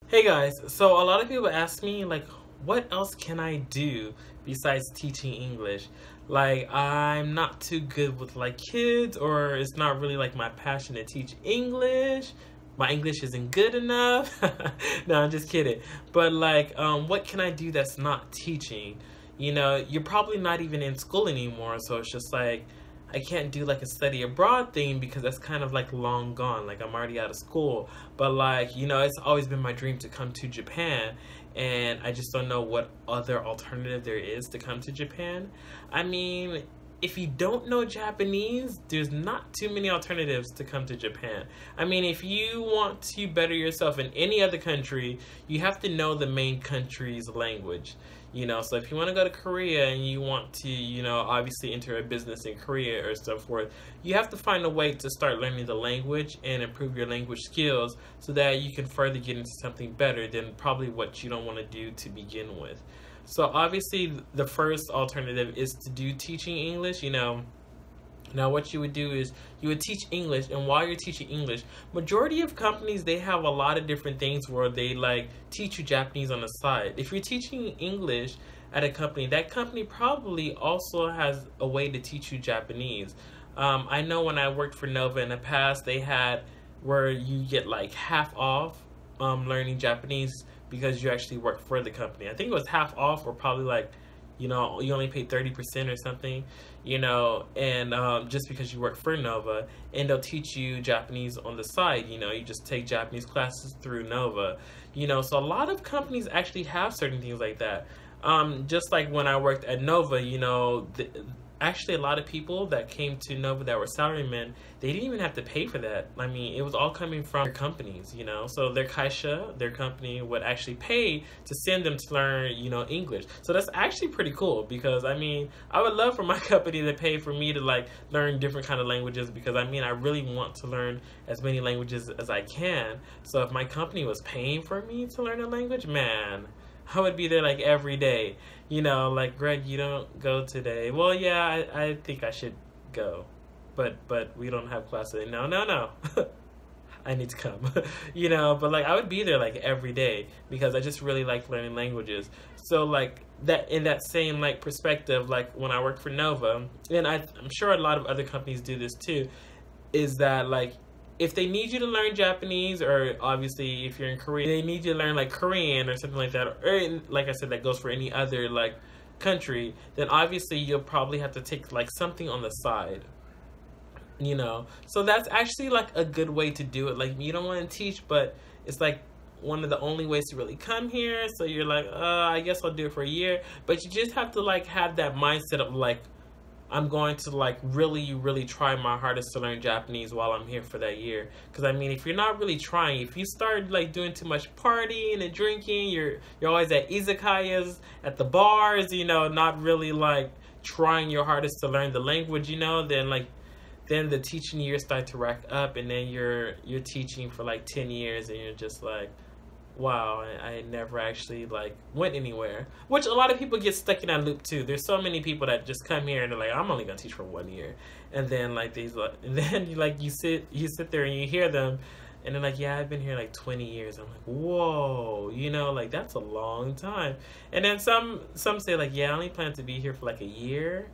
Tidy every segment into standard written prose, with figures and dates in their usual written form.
Hey guys, so a lot of people ask me like what else can I do besides teaching English? Like I'm not too good with like kids, or it's not really like my passion to teach English. My English isn't good enough. No, I'm just kidding. But like what can I do that's not teaching? You know, you're probably not even in school anymore, so it's just like I can't do like a study abroad thing because that's kind of like long gone. Like I'm already out of school. But like, you know, it's always been my dream to come to Japan, and I just don't know what other alternative there is to come to Japan. I mean, if you don't know Japanese, there's not too many alternatives to come to Japan. I mean, if you want to better yourself in any other country, you have to know the main country's language. You know, so if you want to go to Korea and you want to, you know, obviously enter a business in Korea or so forth, you have to find a way to start learning the language and improve your language skills so that you can further get into something better than probably what you don't want to do to begin with. So obviously the first alternative is to do teaching English, you know. Now what you would do is you would teach English, and while you're teaching English, majority of companies, they have a lot of different things where they like teach you Japanese on the side. If you're teaching English at a company, that company probably also has a way to teach you Japanese. I know when I worked for Nova in the past, they had where you get like half off learning Japanese because you actually work for the company. I think it was half off, or probably like, you know, you only pay 30% or something, you know, and just because you work for Nova, and they'll teach you Japanese on the side. You know, you just take Japanese classes through Nova, you know. So a lot of companies actually have certain things like that. Just like when I worked at Nova, you know, actually a lot of people that came to Nova that were salarymen, they didn't even have to pay for that. I mean, it was all coming from their companies, you know. So their kaisha, their company, would actually pay to send them to learn, you know, English. So that's actually pretty cool, because I mean, I would love for my company to pay for me to like learn different kind of languages, because I mean, I really want to learn as many languages as I can. So if my company was paying for me to learn a language, man, I would be there like every day. You know, like, Greg, you don't go today. Well, yeah, I think I should go. But we don't have class today. No, no, no. I need to come. You know, but like I would be there like every day because I just really like learning languages. So like that, in that same like perspective, like when I worked for Nova, and I'm sure a lot of other companies do this too, is that like if they need you to learn Japanese, or obviously if you're in Korea, they need you to learn like Korean or something like that, or like I said, that goes for any other like country, then obviously you'll probably have to take like something on the side, you know. So that's actually like a good way to do it. Like, you don't want to teach, but it's like one of the only ways to really come here. So you're like, I guess I'll do it for a year, but you just have to like have that mindset of like, I'm going to like really, really try my hardest to learn Japanese while I'm here for that year. Because I mean, if you're not really trying, if you start like doing too much partying and drinking, you're always at izakayas, at the bars, you know, not really like trying your hardest to learn the language, you know, then the teaching years start to rack up, and then you're teaching for like 10 years, and you're just like, wow, I never actually like went anywhere. Which a lot of people get stuck in that loop too. There's so many people that just come here and they're like, I'm only gonna teach for 1 year, and then like and then you sit there and you hear them, and they're like, yeah, I've been here like 20 years. I'm like, whoa, you know, like that's a long time. And then some say like, yeah, I only plan to be here for like a year.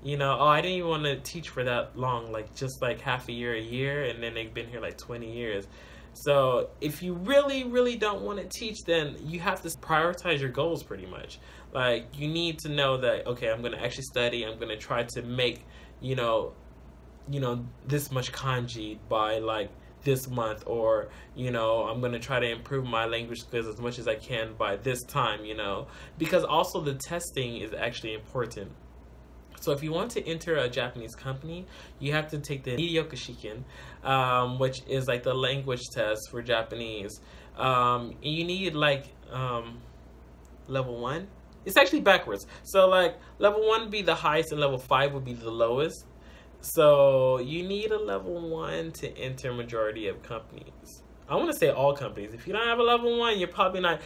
You know, oh, I didn't even want to teach for that long, like just like half a year, and then they've been here like 20 years. So if you really, really don't want to teach, then you have to prioritize your goals pretty much. Like, you need to know that, okay, I'm going to actually study. I'm going to try to make, you know, this much kanji by like this month, or, you know, I'm going to try to improve my language skills as much as I can by this time, you know, because also the testing is actually important. So if you want to enter a Japanese company, you have to take the Nihongo Shiken, which is like the language test for Japanese. And you need like level 1. It's actually backwards. So like level 1 would be the highest and level 5 would be the lowest. So you need a level 1 to enter majority of companies. I want to say all companies. If you don't have a level 1, you're probably not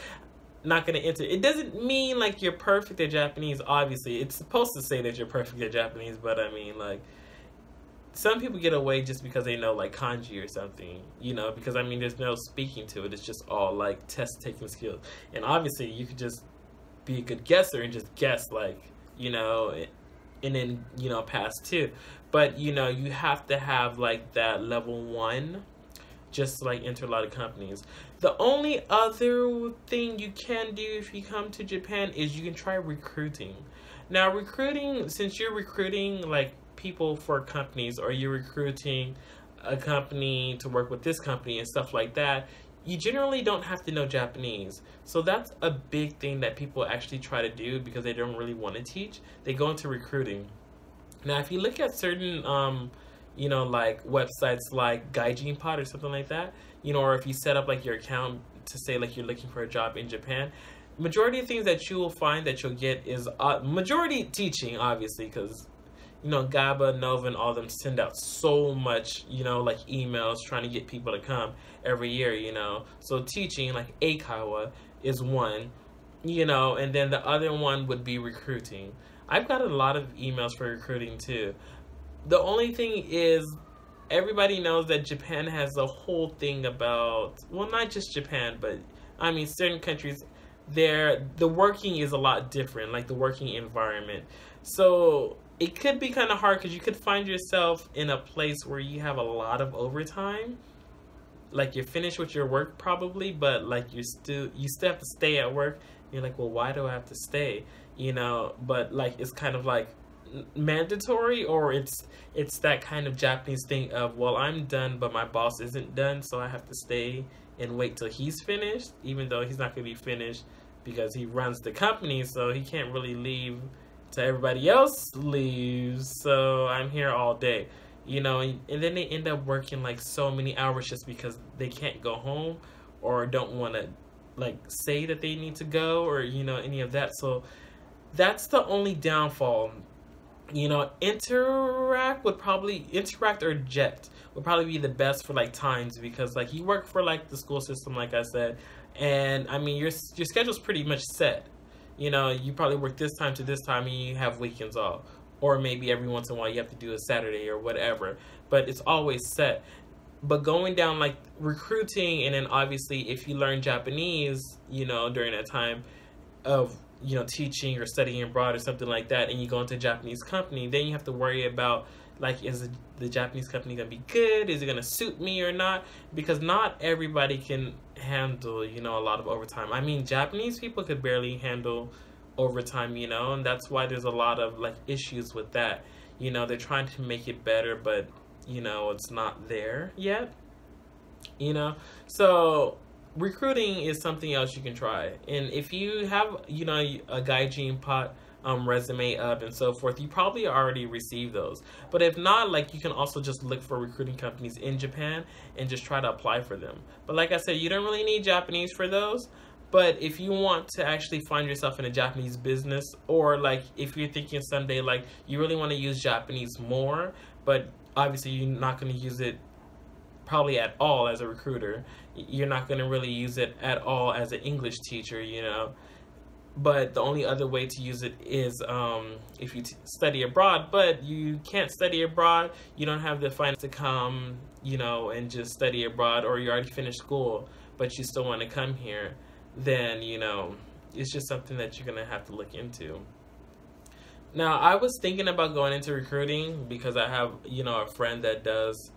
going to enter. It doesn't mean like you're perfect at Japanese, obviously. It's supposed to say that you're perfect at Japanese, but I mean, like, some people get away just because they know like kanji or something, you know, because I mean, there's no speaking to it. It's just all like test taking skills. And obviously, you could just be a good guesser and just guess, like, you know, and then, you know, pass too. But, you know, you have to have like that level 1 just to like enter a lot of companies. The only other thing you can do if you come to Japan is you can try recruiting. Now, recruiting, since you're recruiting like people for companies, or you're recruiting a company to work with this company and stuff like that, you generally don't have to know Japanese. So that's a big thing that people actually try to do because they don't really want to teach. They go into recruiting. Now, if you look at certain you know, like websites like Gaijin Pod or something like that, you know, or if you set up like your account to say like you're looking for a job in Japan, majority of things that you will find that you'll get is majority teaching, obviously, because, you know, GABA, Nova, and all of them send out so much, you know, like emails trying to get people to come every year, you know. So teaching, like Eikawa, is one, you know, and then the other one would be recruiting. I've got a lot of emails for recruiting too. The only thing is, everybody knows that Japan has a whole thing about, well, not just Japan, but I mean, certain countries, the working is a lot different, like the working environment. So it could be kind of hard because you could find yourself in a place where you have a lot of overtime. Like, you're finished with your work probably, but like you still have to stay at work. You're like, well, why do I have to stay? You know, but like it's kind of like mandatory, or it's that kind of Japanese thing of, well, I'm done, but my boss isn't done, so I have to stay and wait till he's finished, even though he's not going to be finished because he runs the company, so he can't really leave till everybody else leaves. So I'm here all day, you know, and then they end up working like so many hours just because they can't go home or don't want to like say that they need to go, or, you know, any of that. So that's the only downfall. You know, Interact or Jet would probably be the best for like times, because like you work for like the school system, like I said, and I mean your schedule's pretty much set. You know, you probably work this time to this time and you have weekends off, or maybe every once in a while you have to do a Saturday or whatever, but it's always set. But going down like recruiting, and then obviously if you learn Japanese, you know, during that time of, you know, teaching or studying abroad or something like that, and you go into a Japanese company, then you have to worry about, like, is the Japanese company going to be good? Is it going to suit me or not? Because not everybody can handle, you know, a lot of overtime. I mean, Japanese people could barely handle overtime, you know, and that's why there's a lot of, like, issues with that. You know, they're trying to make it better, but, you know, it's not there yet, you know? So recruiting is something else you can try. And if you have, you know, a Gaijin Pot resume up and so forth, you probably already received those. But if not, like, you can also just look for recruiting companies in Japan and just try to apply for them. But like I said, you don't really need Japanese for those. But if you want to actually find yourself in a Japanese business, or like if you're thinking someday like you really want to use Japanese more, but obviously you're not going to use it probably at all as a recruiter, you're not going to really use it at all as an English teacher, you know. But the only other way to use it is if you study abroad, but you can't study abroad, you don't have the finance to come, you know, and just study abroad, or you already finished school, but you still want to come here, then, you know, it's just something that you're going to have to look into. Now, I was thinking about going into recruiting because I have, you know, a friend that does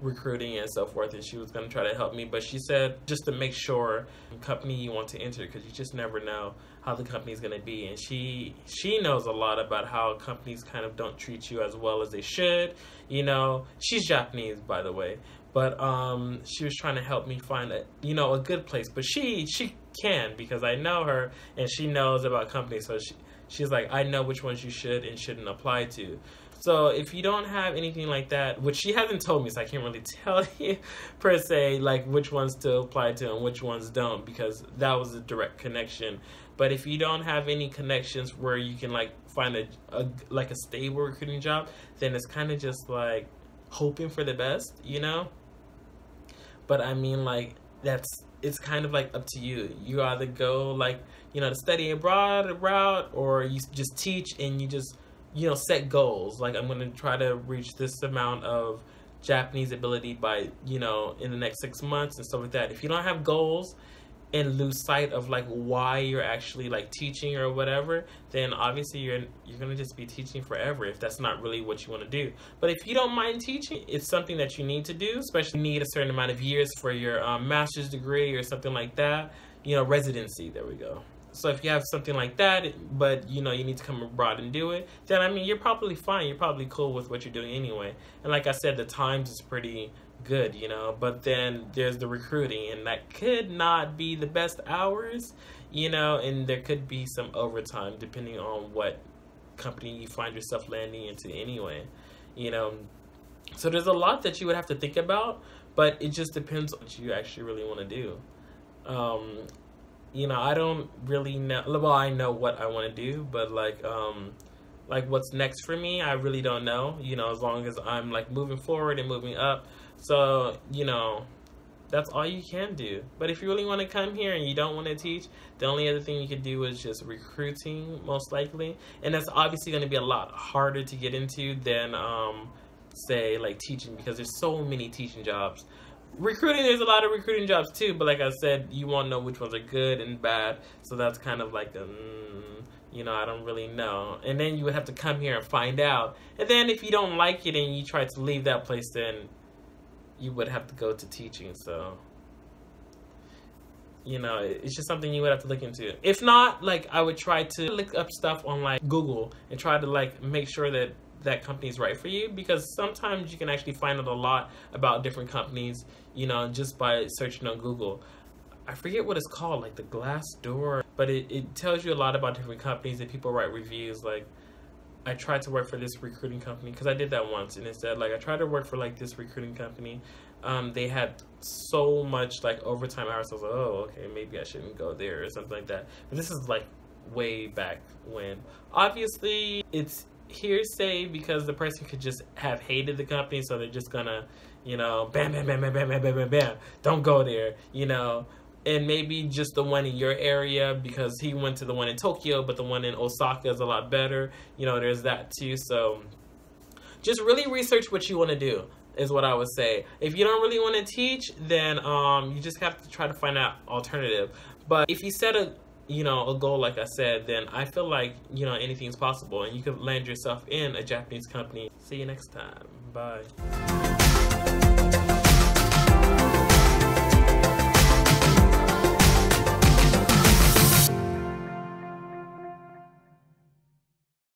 recruiting and so forth, and she was going to try to help me, but she said just to make sure the company you want to enter, because you just never know how the company is going to be. And she knows a lot about how companies kind of don't treat you as well as they should, you know. She's Japanese, by the way, but she was trying to help me find a, you know, a good place. But she can, because I know her and she knows about companies, so she's like, I know which ones you should and shouldn't apply to. So if you don't have anything like that, which she hasn't told me, so I can't really tell you per se, like which ones to apply to and which ones don't, because that was a direct connection. But if you don't have any connections where you can like find a stable recruiting job, then it's kind of just like hoping for the best, you know? But I mean, like, it's kind of like up to you. You either go like, you know, the study abroad route, or you just teach and you just set goals. Like, I'm going to try to reach this amount of Japanese ability by, in the next 6 months and stuff like that. If you don't have goals and lose sight of like why you're actually like teaching or whatever, then obviously you're gonna just be teaching forever if that's not really what you want to do. But if you don't mind teaching, it's something that you need to do, especially you need a certain amount of years for your master's degree or something like that, residency, there we go. So if you have something like that, but you need to come abroad and do it, then I mean, you're probably fine. You're probably cool with what you're doing anyway. And like I said, the times is pretty good, but then there's the recruiting, and that could not be the best hours, and there could be some overtime depending on what company you find yourself landing into anyway, so there's a lot that you would have to think about, but it just depends on what you actually really want to do. I don't really know, well, I know what I want to do, but like what's next for me, I really don't know, as long as I'm like moving forward and moving up. So, that's all you can do. But if you really want to come here and you don't want to teach, the only other thing you could do is just recruiting, most likely. And that's obviously going to be a lot harder to get into than, say, like teaching, because there's so many teaching jobs. Recruiting, there's a lot of recruiting jobs too, but like I said, you won't know which ones are good and bad. So that's kind of like I don't really know. And then you would have to come here and find out. And then if you don't like it and you try to leave that place, then you would have to go to teaching. So, it's just something you would have to look into. If not, like, I would try to look up stuff on like Google and try to like make sure that that company is right for you, because sometimes you can actually find out a lot about different companies, just by searching on Google. I forget what it's called, like the glass door, but it tells you a lot about different companies, and people write reviews. Like, I tried to work for this recruiting company, because I did that once, and it said, like, I tried to work for like this recruiting company. They had so much like overtime hours. I was like, oh, okay, maybe I shouldn't go there or something like that. But this is like way back when. Obviously, it's hearsay, because the person could just have hated the company, so they're just gonna, bam, bam, bam, bam, bam, bam, bam, bam, bam, don't go there, and maybe just the one in your area, because he went to the one in Tokyo, but the one in Osaka is a lot better, there's that too. So just really research what you want to do, is what I would say. If you don't really want to teach, then you just have to try to find out alternative. But if you set a goal, like I said, then I feel like, anything's possible, and you could land yourself in a Japanese company. See you next time. Bye.